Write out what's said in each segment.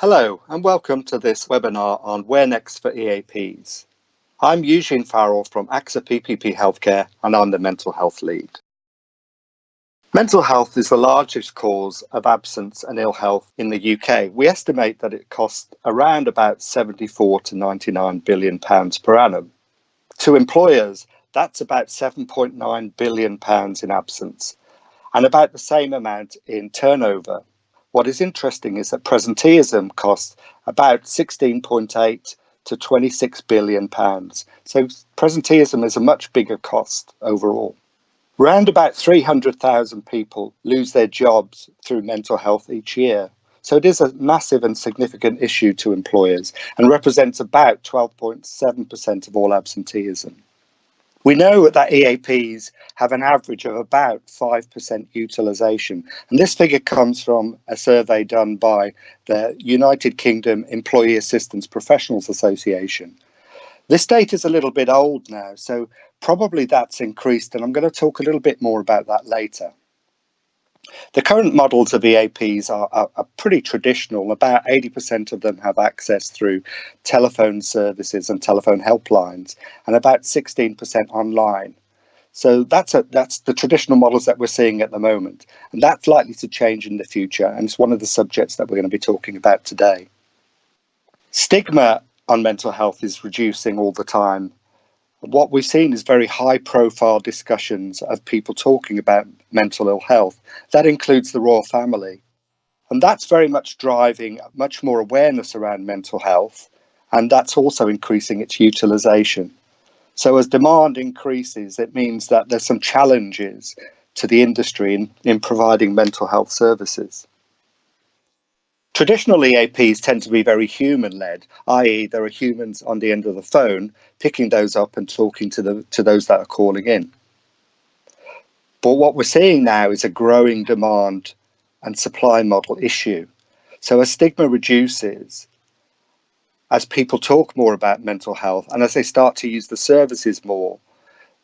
Hello and welcome to this webinar on Where Next for EAPs. I'm Eugene Farrell from AXA PPP Healthcare and I'm the mental health lead. Mental health is the largest cause of absence and ill health in the UK. We estimate that it costs around about 74 to 99 billion pounds per annum. To employers, that's about 7.9 billion pounds in absence and about the same amount in turnover. What is interesting is that presenteeism costs about 16.8 to 26 billion pounds. So presenteeism is a much bigger cost overall. Round about 300,000 people lose their jobs through mental health each year. So it is a massive and significant issue to employers and represents about 12.7% of all absenteeism. We know that EAPs have an average of about 5% utilisation, and this figure comes from a survey done by the United Kingdom Employee Assistance Professionals Association. This data is a little bit old now, so probably that's increased, and I'm going to talk a little bit more about that later. The current models of EAPs are pretty traditional. About 80% of them have access through telephone services and telephone helplines, and about 16% online. So that's the traditional models that we're seeing at the moment, and that's likely to change in the future, and it's one of the subjects that we're going to be talking about today. Stigma on mental health is reducing all the time. What we've seen is very high-profile discussions of people talking about mental ill health. That includes the royal family. And that's very much driving much more awareness around mental health, and that's also increasing its utilisation. So as demand increases, it means that there's some challenges to the industry in providing mental health services. Traditional EAPs tend to be very human-led, i.e. there are humans on the end of the phone picking those up and talking to those that are calling in. But what we're seeing now is a growing demand and supply model issue. So as stigma reduces, as people talk more about mental health and as they start to use the services more,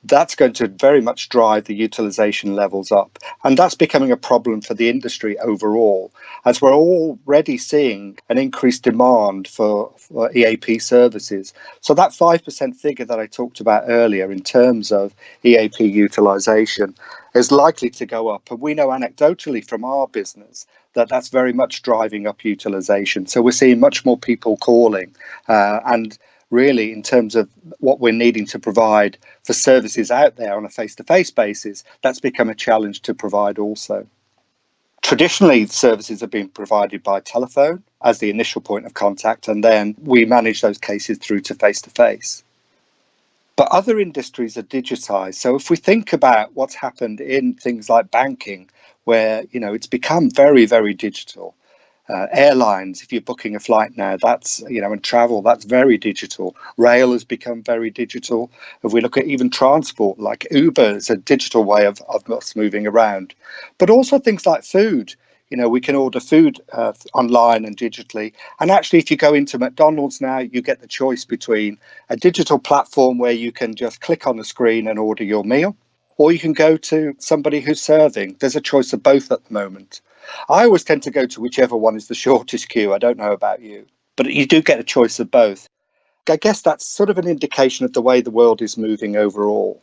that's going to very much drive the utilisation levels up. And that's becoming a problem for the industry overall, as we're already seeing an increased demand for EAP services. So that 5% figure that I talked about earlier in terms of EAP utilisation is likely to go up. And we know anecdotally from our business that that's very much driving up utilisation. So we're seeing much more people calling and really, in terms of what we're needing to provide for services out there on a face-to-face basis, that's become a challenge to provide also. Traditionally, services have been provided by telephone as the initial point of contact, and then we manage those cases through to face-to-face. But other industries are digitised. So if we think about what's happened in things like banking, where it's become very, very digital. Airlines, if you're booking a flight now, that's, and travel, that's very digital. Rail has become very digital. If we look at even transport, like Uber is a digital way of us moving around. But also things like food. We can order food online and digitally. And actually, if you go into McDonald's now, you get the choice between a digital platform where you can just click on the screen and order your meal, or you can go to somebody who's serving. There's a choice of both at the moment. I always tend to go to whichever one is the shortest queue. I don't know about you, but you do get a choice of both. I guess that's sort of an indication of the way the world is moving overall.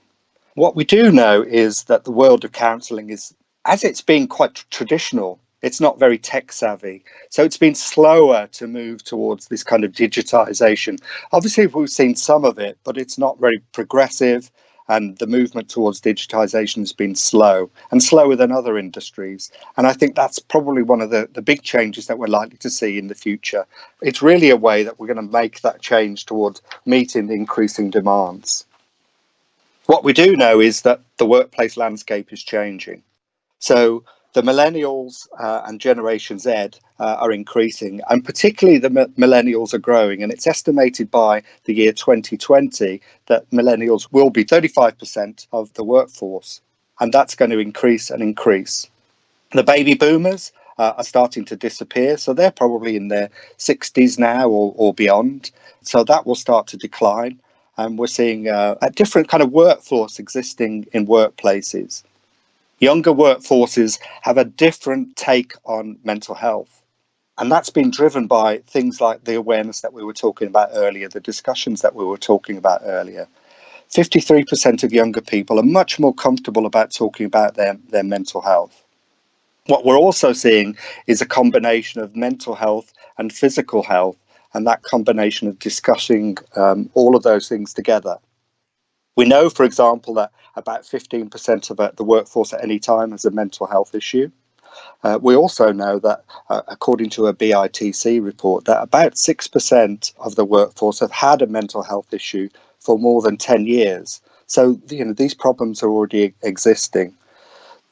What we do know is that the world of counselling is, as it's been quite traditional, it's not very tech savvy. So it's been slower to move towards this kind of digitisation. Obviously, we've seen some of it, but it's not very progressive. And the movement towards digitisation has been slow and slower than other industries. And I think that's probably one of the big changes that we're likely to see in the future. It's really a way that we're going to make that change towards meeting the increasing demands. What we do know is that the workplace landscape is changing. So the millennials and Generation Z are increasing, and particularly the millennials are growing. And it's estimated by the year 2020 that millennials will be 35% of the workforce, and that's going to increase and increase. The baby boomers are starting to disappear, so they're probably in their 60s now or beyond. So that will start to decline, and we're seeing a different kind of workforce existing in workplaces. Younger workforces have a different take on mental health. And that's been driven by things like the awareness that we were talking about earlier, the discussions that we were talking about earlier. 53% of younger people are much more comfortable about talking about their mental health. What we're also seeing is a combination of mental health and physical health, and that combination of discussing all of those things together. We know, for example, that about 15% of the workforce at any time has a mental health issue. We also know that, according to a BITC report, that about 6% of the workforce have had a mental health issue for more than 10 years. So, these problems are already existing.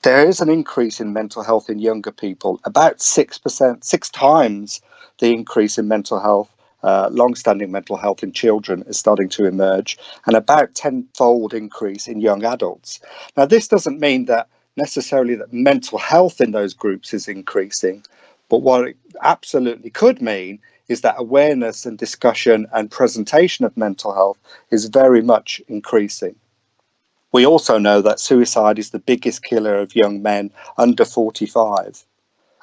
There is an increase in mental health in younger people, about 6%, 6 times the increase in mental health. Long-standing mental health in children is starting to emerge, and about 10-fold increase in young adults. Now, this doesn't mean that necessarily that mental health in those groups is increasing, but what it absolutely could mean is that awareness and discussion and presentation of mental health is very much increasing. We also know that suicide is the biggest killer of young men under 45,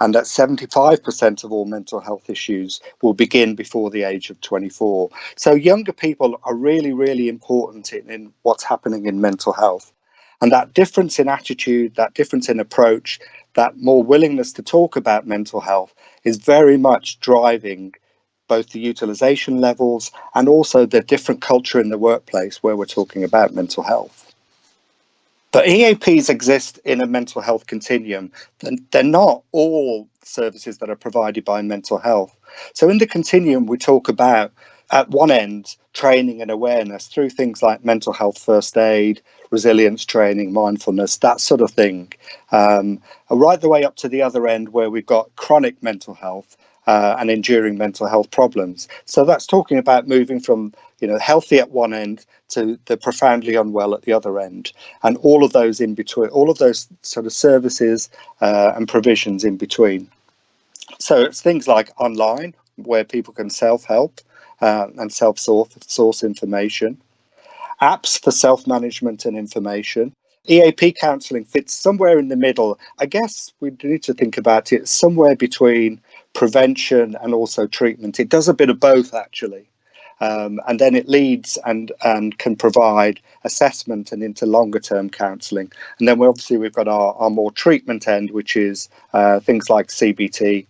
and that 75% of all mental health issues will begin before the age of 24. So younger people are really, really important in what's happening in mental health. And that difference in attitude, that difference in approach, that more willingness to talk about mental health is very much driving both the utilisation levels and also the different culture in the workplace where we're talking about mental health. But EAPs exist in a mental health continuum. They're not all services that are provided by mental health. So in the continuum, we talk about, at one end, training and awareness through things like mental health first aid, resilience training, mindfulness, that sort of thing. Right the way up to the other end where we've got chronic mental health and enduring mental health problems. So that's talking about moving from healthy at one end to the profoundly unwell at the other end, and all of those in between, all of those sort of services and provisions in between. So it's things like online, where people can self-help and self-source information, apps for self-management and information. EAP counselling fits somewhere in the middle. I guess we need to think about it somewhere between prevention and also treatment. It does a bit of both, actually. And then it leads and can provide assessment and into longer term counselling. And then we've got our more treatment end, which is things like CBT,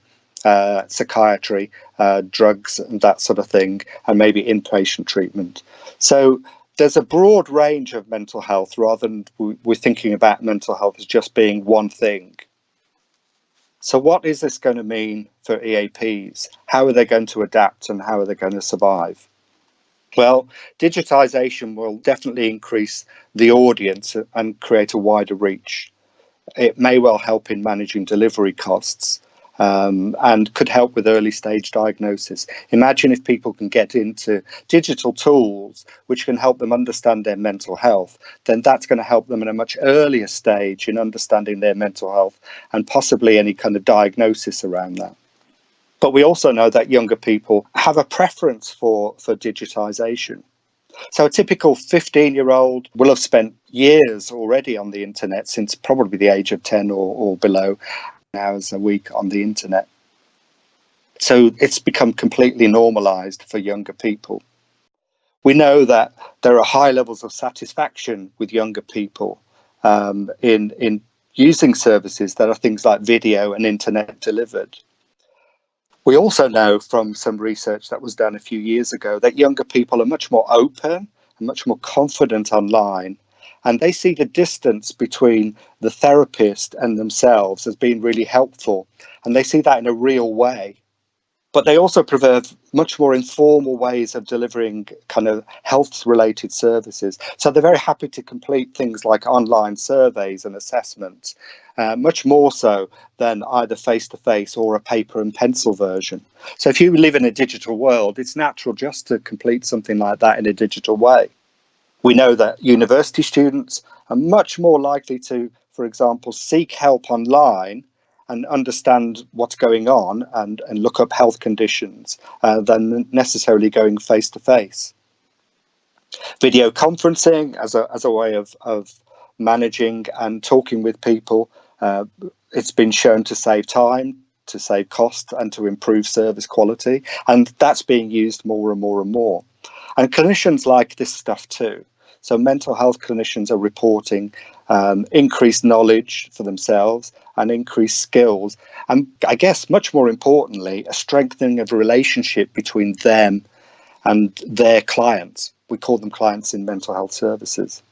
psychiatry, drugs and that sort of thing, and maybe inpatient treatment. So there's a broad range of mental health rather than we're thinking about mental health as just being one thing. So what is this going to mean for EAPs? How are they going to adapt and how are they going to survive? Well, digitisation will definitely increase the audience and create a wider reach. It may well help in managing delivery costs and could help with early stage diagnosis. Imagine if people can get into digital tools which can help them understand their mental health, then that's going to help them in a much earlier stage in understanding their mental health and possibly any kind of diagnosis around that. But we also know that younger people have a preference for digitisation. So a typical 15-year-old will have spent years already on the internet since probably the age of 10 or below, hours a week on the internet. So it's become completely normalised for younger people. We know that there are high levels of satisfaction with younger people in using services that are things like video and internet delivered. We also know from some research that was done a few years ago that younger people are much more open and much more confident online, and they see the distance between the therapist and themselves as being really helpful, and they see that in a real way. But they also prefer much more informal ways of delivering kind of health-related services. So they're very happy to complete things like online surveys and assessments, much more so than either face-to-face or a paper and pencil version. So if you live in a digital world, it's natural just to complete something like that in a digital way. We know that university students are much more likely to, for example, seek help online and understand what's going on and look up health conditions than necessarily going face to face. Video conferencing as a way of managing and talking with people, it's been shown to save time, to save cost and to improve service quality. And that's being used more and more and more. And clinicians like this stuff too. So mental health clinicians are reporting increased knowledge for themselves and increased skills. And I guess much more importantly, a strengthening of the relationship between them and their clients. We call them clients in mental health services.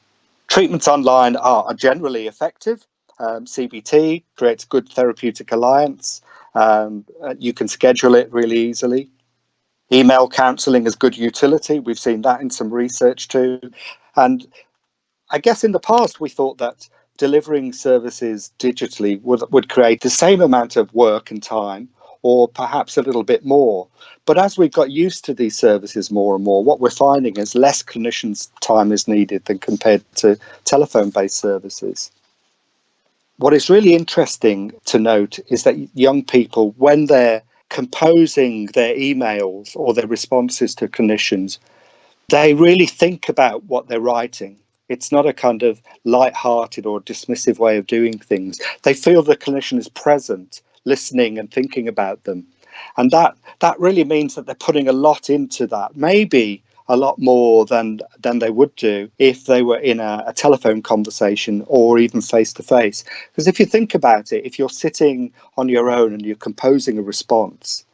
Treatments online are generally effective. CBT creates good therapeutic alliance. You can schedule it really easily. Email counselling is good utility. We've seen that in some research too. And I guess in the past we thought that delivering services digitally would create the same amount of work and time, or perhaps a little bit more. But as we've got used to these services more and more, what we're finding is less clinicians' time is needed than compared to telephone-based services. What is really interesting to note is that young people, when they're composing their emails or their responses to clinicians, they really think about what they're writing. It's not a kind of light-hearted or dismissive way of doing things. They feel the clinician is present, listening and thinking about them. And that really means that they're putting a lot into that, maybe a lot more than they would do if they were in a telephone conversation or even face-to-face. Because if you think about it, if you're sitting on your own and you're composing a response,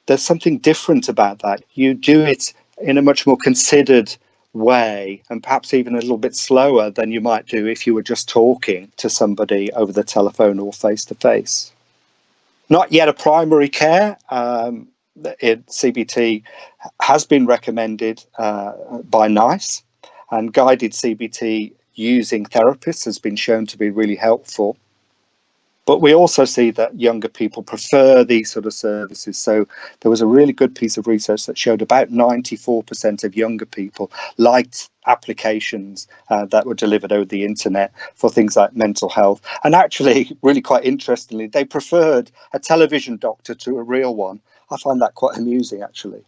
there's something different about that. You do it in a much more considered way, and perhaps even a little bit slower than you might do if you were just talking to somebody over the telephone or face-to-face. Not yet a primary care. CBT has been recommended by NICE, and guided CBT using therapists has been shown to be really helpful. But we also see that younger people prefer these sort of services. So there was a really good piece of research that showed about 94% of younger people liked applications that were delivered over the internet for things like mental health. And actually, really quite interestingly, they preferred a television doctor to a real one. I find that quite amusing, actually.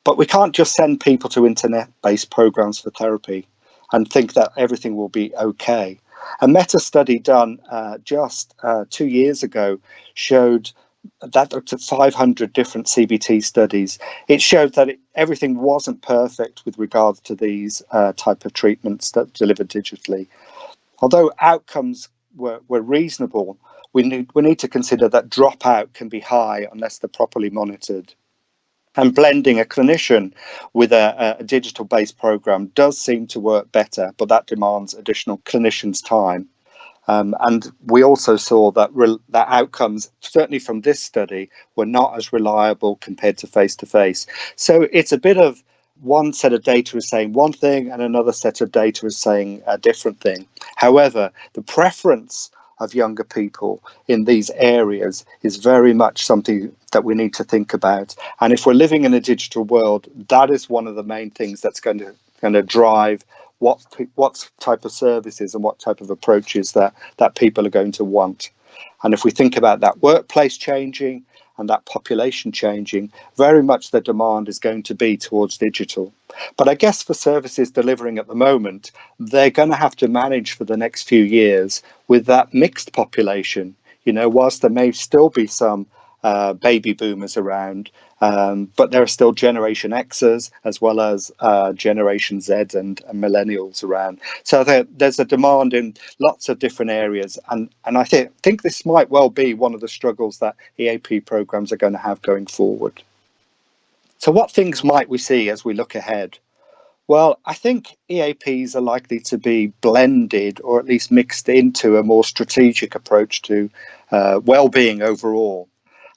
But we can't just send people to internet-based programs for therapy and think that everything will be okay. A meta study done just 2 years ago showed that up to 500 different CBT studies. It showed that everything wasn't perfect with regards to these type of treatments that delivered digitally. Although outcomes were reasonable, we need to consider that dropout can be high unless they're properly monitored. And blending a clinician with a digital-based program does seem to work better, but that demands additional clinicians' time. And we also saw that outcomes, certainly from this study, were not as reliable compared to face-to-face. So it's a bit of one set of data is saying one thing and another set of data is saying a different thing. However, the preference of younger people in these areas is very much something that we need to think about. And if we're living in a digital world, that is one of the main things that's going to drive what type of services and what type of approaches that people are going to want. And if we think about that workplace changing and that population changing, very much the demand is going to be towards digital. But I guess for services delivering at the moment, they're going to have to manage for the next few years with that mixed population. You know, whilst there may still be some baby boomers around, but there are still Generation Xers as well as Generation Z and millennials around. So there's a demand in lots of different areas. And I think this might well be one of the struggles that EAP programs are going to have going forward. So what things might we see as we look ahead? Well, I think EAPs are likely to be blended or at least mixed into a more strategic approach to well-being overall.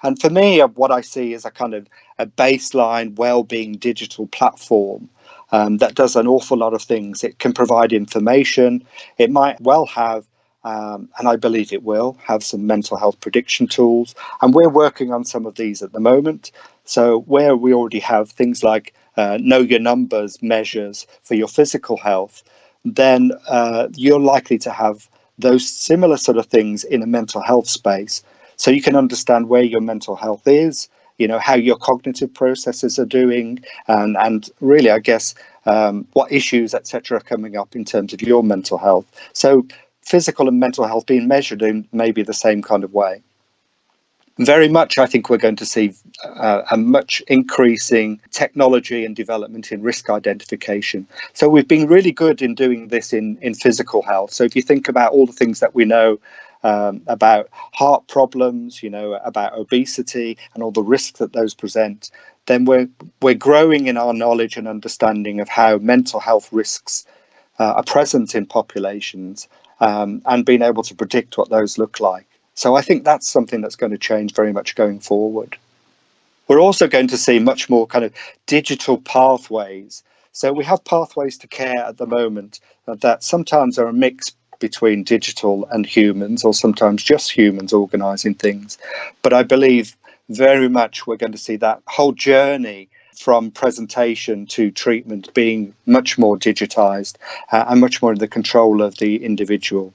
And for me, what I see is a kind of a baseline well-being digital platform that does an awful lot of things. It can provide information. It might well have, and I believe it will, have some mental health prediction tools. And we're working on some of these at the moment. So where we already have things like know your numbers measures for your physical health, then you're likely to have those similar sort of things in a mental health space. So you can understand where your mental health is, you know, how your cognitive processes are doing, and really, I guess, what issues, etc., are coming up in terms of your mental health. So physical and mental health being measured in maybe the same kind of way. Very much, I think we're going to see a much increasing technology and development in risk identification. So we've been really good in doing this in physical health. So if you think about all the things that we know about heart problems, about obesity and all the risks that those present, then we're growing in our knowledge and understanding of how mental health risks are present in populations, and being able to predict what those look like. So I think that's something that's going to change very much going forward. We're also going to see much more kind of digital pathways. So we have pathways to care at the moment that sometimes are a mix between digital and humans, or sometimes just humans organising things. But I believe very much we're going to see that whole journey from presentation to treatment being much more digitised, and much more in the control of the individual,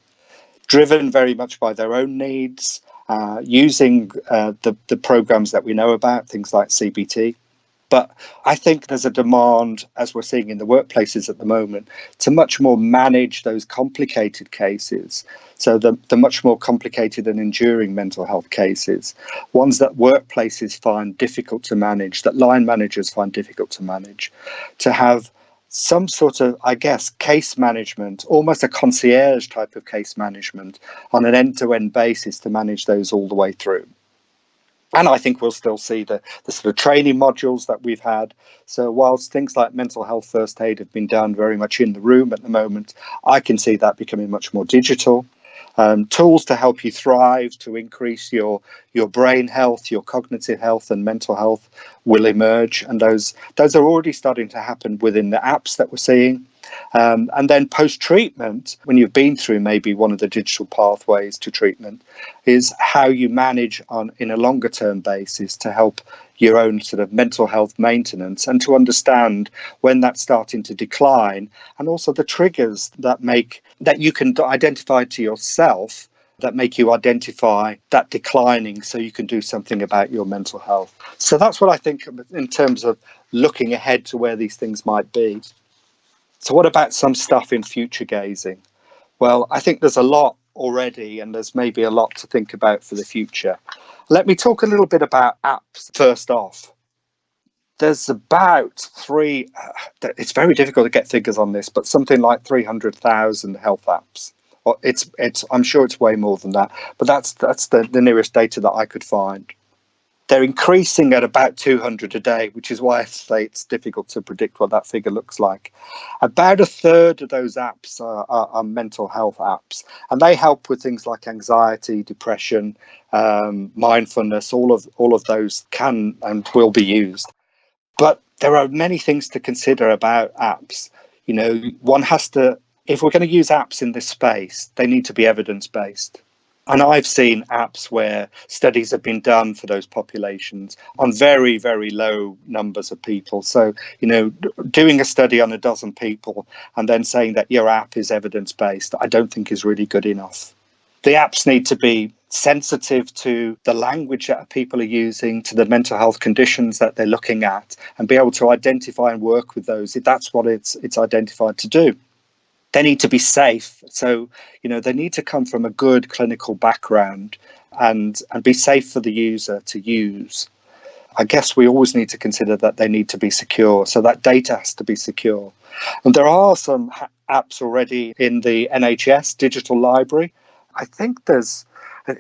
driven very much by their own needs, using the programs that we know about, things like CBT. But I think there's a demand, as we're seeing in the workplaces at the moment, to much more manage those complicated cases. So the much more complicated and enduring mental health cases, ones that workplaces find difficult to manage, that line managers find difficult to manage, to have some sort of, I guess, case management, almost a concierge type of case management on an end-to-end basis to manage those all the way through. And I think we'll still see the sort of training modules that we've had. So whilst things like mental health first aid have been done very much in the room at the moment, I can see that becoming much more digital. Tools to help you thrive, to increase your brain health, your cognitive health and mental health will emerge. And those are already starting to happen within the apps that we're seeing. And then post-treatment, when you've been through maybe one of the digital pathways to treatment, is how you manage in a longer term basis to help your own sort of mental health maintenance, and to understand when that's starting to decline, and also the triggers that you can identify to yourself that make you identify that declining, so you can do something about your mental health. So that's what I think in terms of looking ahead to where these things might be. So what about some stuff in future gazing? Well, I think there's a lot already, and there's maybe a lot to think about for the future. Let me talk a little bit about apps first off. There's about it's very difficult to get figures on this, but something like 300,000 health apps. I'm sure it's way more than that, but that's the nearest data that I could find. They're increasing at about 200 a day, which is why I say it's difficult to predict what that figure looks like. About a third of those apps are mental health apps, and they help with things like anxiety, depression, mindfulness. All of those can and will be used. But there are many things to consider about apps. One has to, if we're going to use apps in this space, they need to be evidence-based. And I've seen apps where studies have been done for those populations on very, very low numbers of people. So, doing a study on a dozen people and then saying that your app is evidence-based, I don't think is really good enough. The apps need to be sensitive to the language that people are using, to the mental health conditions that they're looking at, and be able to identify and work with those if that's what it's identified to do. They need to be safe. So, they need to come from a good clinical background and be safe for the user to use. I guess we always need to consider that they need to be secure. So that data has to be secure. And there are some apps already in the NHS digital library. I think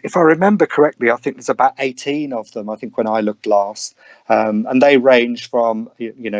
if I remember correctly, I think there's about 18 of them, I think, when I looked last. And they range from,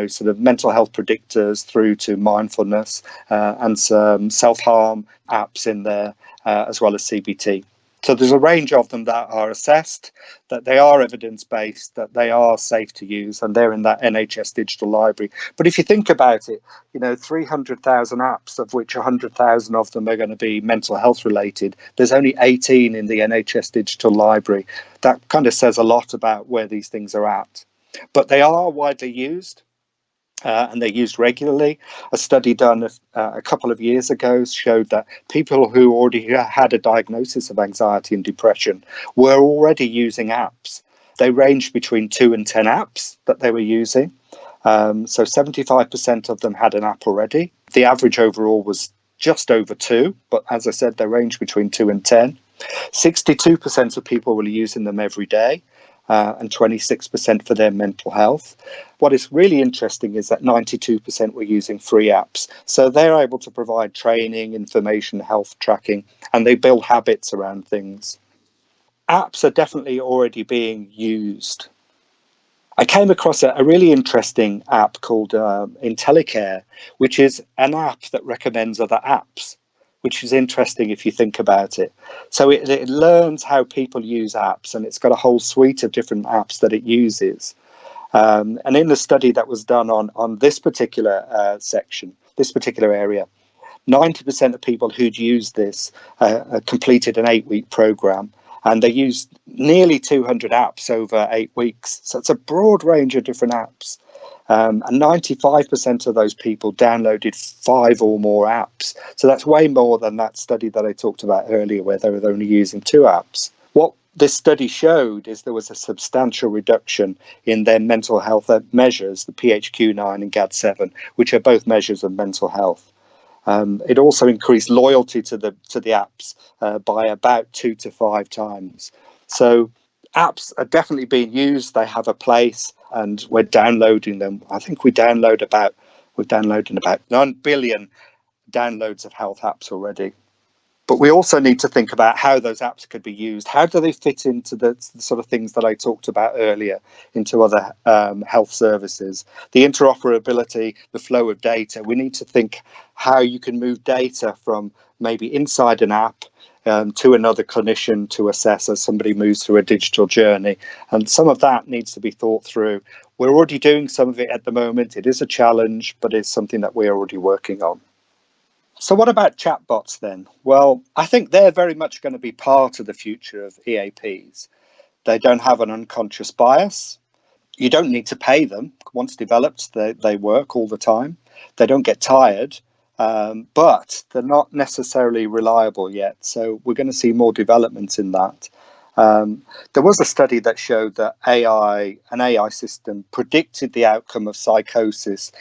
sort of mental health predictors through to mindfulness, and some self-harm apps in there, as well as CBT. So there's a range of them that are assessed, that they are evidence-based, that they are safe to use, and they're in that NHS digital library. But if you think about it, 300,000 apps, of which 100,000 of them are going to be mental health related. There's only 18 in the NHS digital library. That kind of says a lot about where these things are at. But they are widely used. And they're used regularly. A study done a couple of years ago showed that people who already had a diagnosis of anxiety and depression were already using apps. They ranged between 2 and 10 apps that they were using. So 75% of them had an app already. The average overall was just over 2, but as I said, they range between 2 and 10. 62% of people were using them every day. and 26% for their mental health. What is really interesting is that 92% were using free apps. So they're able to provide training, information, health tracking, and they build habits around things. Apps are definitely already being used. I came across a really interesting app called IntelliCare, which is an app that recommends other apps, which is interesting if you think about it. So it learns how people use apps, and it's got a whole suite of different apps that it uses. And in the study that was done on this particular this particular area, 90% of people who'd used this completed an 8-week program, and they used nearly 200 apps over 8 weeks. So it's a broad range of different apps. And 95% of those people downloaded 5 or more apps. So that's way more than that study that I talked about earlier, where they were only using 2 apps. What this study showed is there was a substantial reduction in their mental health measures, the PHQ-9 and GAD-7, which are both measures of mental health. It also increased loyalty to the apps by about 2 to 5 times. So apps are definitely being used. They have a place, and we're downloading them. I think we're downloading about 9 billion downloads of health apps already. But we also need to think about how those apps could be used. How do they fit into the sort of things that I talked about earlier, into other health services? The interoperability, the flow of data. We need to think how you can move data from maybe inside an app to another clinician to assess as somebody moves through a digital journey. And some of that needs to be thought through. We're already doing some of it at the moment. It is a challenge, but it's something that we're already working on. So what about chatbots then? Well, I think they're very much going to be part of the future of EAPs. They don't have an unconscious bias. You don't need to pay them. Once developed, they work all the time. They don't get tired, but they're not necessarily reliable yet. So we're going to see more developments in that. There was a study that showed that an AI system predicted the outcome of psychosis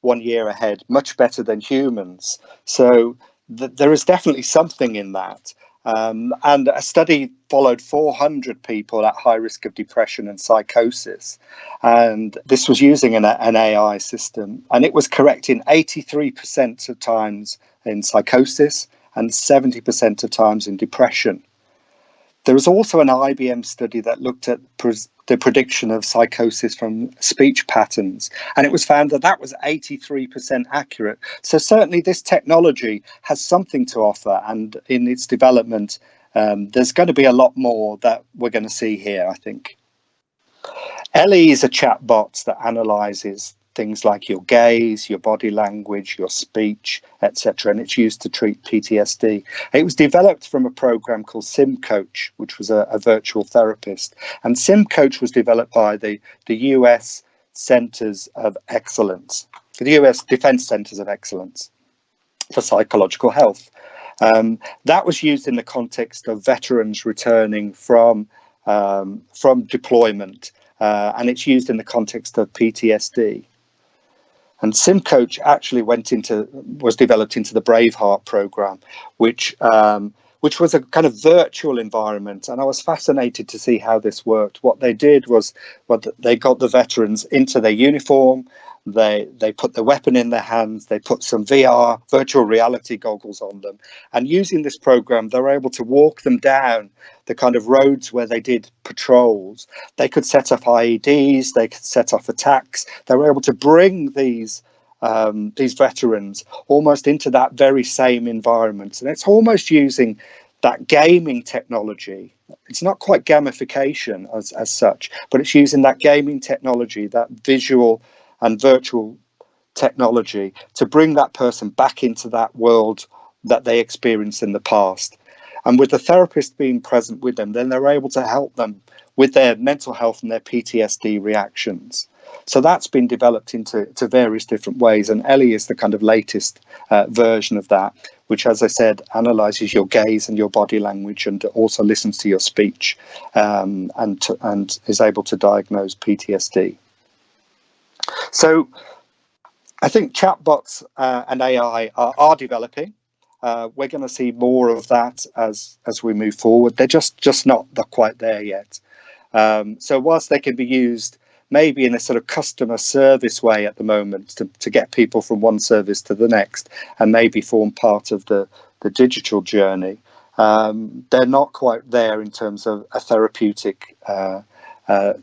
1 year ahead, much better than humans. So there is definitely something in that. And a study followed 400 people at high risk of depression and psychosis. And this was using an AI system. And it was correcting 83% of times in psychosis and 70% of times in depression. There was also an IBM study that looked at the prediction of psychosis from speech patterns, and it was found that was 83% accurate. So certainly this technology has something to offer, and in its development, there's going to be a lot more that we're going to see here, I think. Ellie is a chatbot that analyzes things like your gaze, your body language, your speech, etc. And it's used to treat PTSD. It was developed from a program called SimCoach, which was a virtual therapist. And SimCoach was developed by the US Centers of Excellence, the US Defense Centers of Excellence for Psychological Health. That was used in the context of veterans returning from deployment, and it's used in the context of PTSD. And SimCoach actually was developed into the Braveheart program, which was a kind of virtual environment. And I was fascinated to see how this worked. What they did was they got the veterans into their uniform. They put the weapon in their hands. They put some VR, virtual reality goggles on them. And using this program, they were able to walk them down the kind of roads where they did patrols. They could set up IEDs. They could set off attacks. They were able to bring these veterans almost into that very same environment. And it's almost using that gaming technology. It's not quite gamification as such, but it's using that gaming technology, that visual and virtual technology, to bring that person back into that world that they experienced in the past. And with the therapist being present with them, then they're able to help them with their mental health and their PTSD reactions. So that's been developed into various different ways. And Ellie is the kind of latest version of that, which, as I said, analyzes your gaze and your body language, and also listens to your speech, and is able to diagnose PTSD. So I think chatbots and AI are developing. We're going to see more of that as we move forward. They're just not quite there yet. So whilst they can be used maybe in a sort of customer service way at the moment to get people from one service to the next and maybe form part of the digital journey, they're not quite there in terms of a therapeutic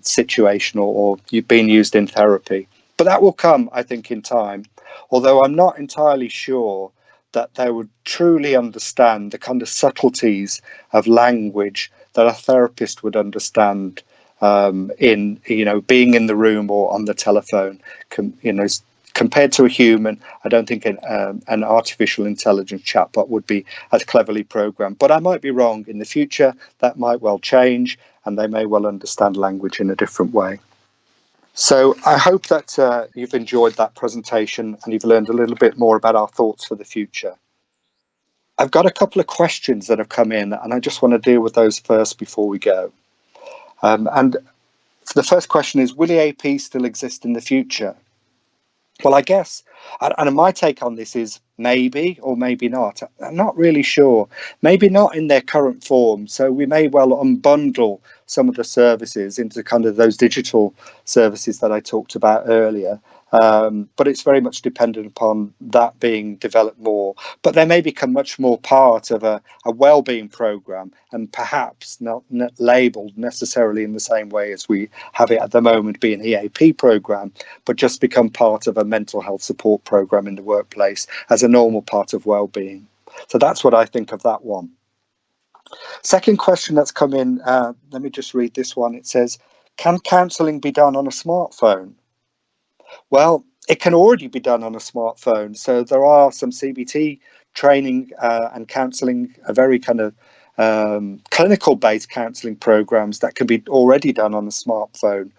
situation or being used in therapy. But that will come, I think, in time, although I'm not entirely sure that they would truly understand the kind of subtleties of language that a therapist would understand in being in the room or on the telephone. Compared to a human, I don't think an artificial intelligence chatbot would be as cleverly programmed. But I might be wrong. In the future, that might well change, and they may well understand language in a different way. So I hope that you've enjoyed that presentation and you've learned a little bit more about our thoughts for the future. I've got a couple of questions that have come in, and I just want to deal with those first before we go. And the first question is, will EAP still exist in the future? Well, I guess, and my take on this is maybe or maybe not. I'm not really sure. Maybe not in their current form. So we may well unbundle some of the services into kind of those digital services that I talked about earlier. But it's very much dependent upon that being developed more. But they may become much more part of a well-being program, and perhaps not labelled necessarily in the same way as we have it at the moment, be an EAP program, but just become part of a mental health support program in the workplace as a normal part of well-being. So that's what I think of that one. Second question that's come in, let me just read this one. It says, can counselling be done on a smartphone? Well, it can already be done on a smartphone. So there are some CBT training and counselling, a very kind of clinical-based counselling programs that can be already done on a smartphone.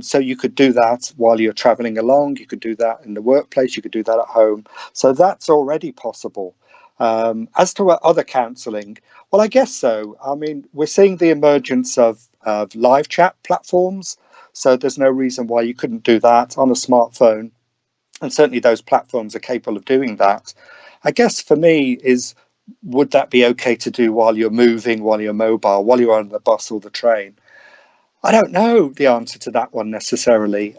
So you could do that while you're travelling along. You could do that in the workplace. You could do that at home. So that's already possible. As to other counselling, well, I guess so. I mean, we're seeing the emergence of live chat platforms. So there's no reason why you couldn't do that on a smartphone. And certainly those platforms are capable of doing that. I guess for me is, would that be okay to do while you're moving, while you're mobile, while you're on the bus or the train? I don't know the answer to that one necessarily.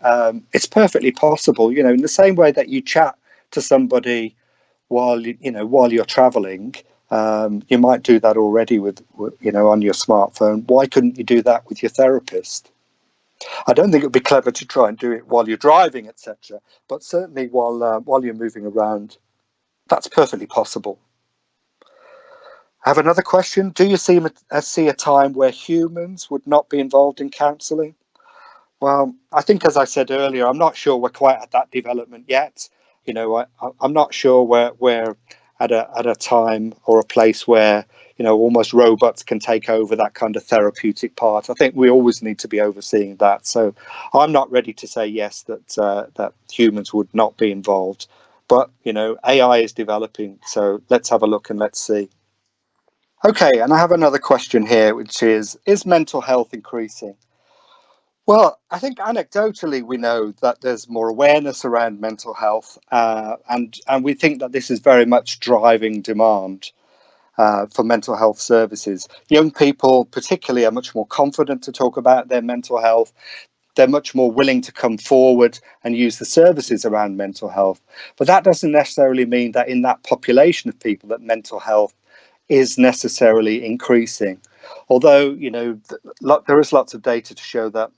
It's perfectly possible, in the same way that you chat to somebody while you're traveling. You might do that already with on your smartphone. Why couldn't you do that with your therapist? I don't think it would be clever to try and do it while you're driving, etc. But certainly while you're moving around, that's perfectly possible. I have another question. Do you see a time where humans would not be involved in counselling? Well, I think, as I said earlier, I'm not sure we're quite at that development yet. I'm not sure we're at a time or a place where almost robots can take over that kind of therapeutic part. I think we always need to be overseeing that. So I'm not ready to say yes that humans would not be involved. But AI is developing, so let's have a look and let's see. Okay, and I have another question here, which is mental health increasing? Well, I think anecdotally we know that there's more awareness around mental health, and we think that this is very much driving demand for mental health services. Young people particularly are much more confident to talk about their mental health. They're much more willing to come forward and use the services around mental health. But that doesn't necessarily mean that in that population of people that mental health is necessarily increasing. Although, there is lots of data to show that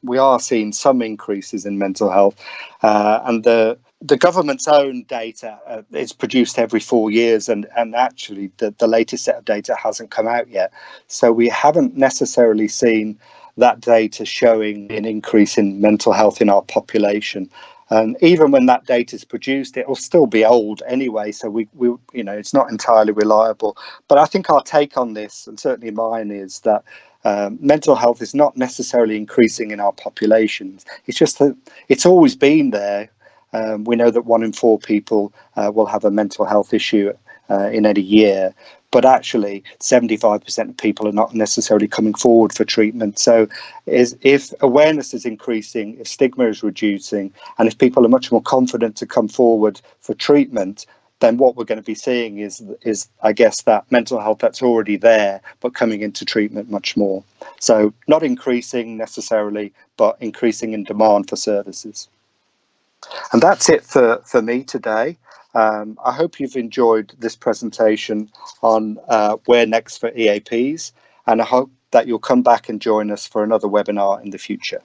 we are seeing some increases in mental health, and the government's own data is produced every 4 years, and actually the latest set of data hasn't come out yet. So we haven't necessarily seen that data showing an increase in mental health in our population. And even when that data is produced, it will still be old anyway. So we it's not entirely reliable. But I think our take on this, and certainly mine, is that mental health is not necessarily increasing in our populations. It's just that it's always been there. We know that 1 in 4 people will have a mental health issue in any year. But actually, 75% of people are not necessarily coming forward for treatment. So if awareness is increasing, if stigma is reducing, and if people are much more confident to come forward for treatment, then what we're going to be seeing is I guess that mental health that's already there, but coming into treatment much more. So not increasing necessarily, but increasing in demand for services. And that's it for me today. I hope you've enjoyed this presentation on where next for EAPs, and I hope that you'll come back and join us for another webinar in the future.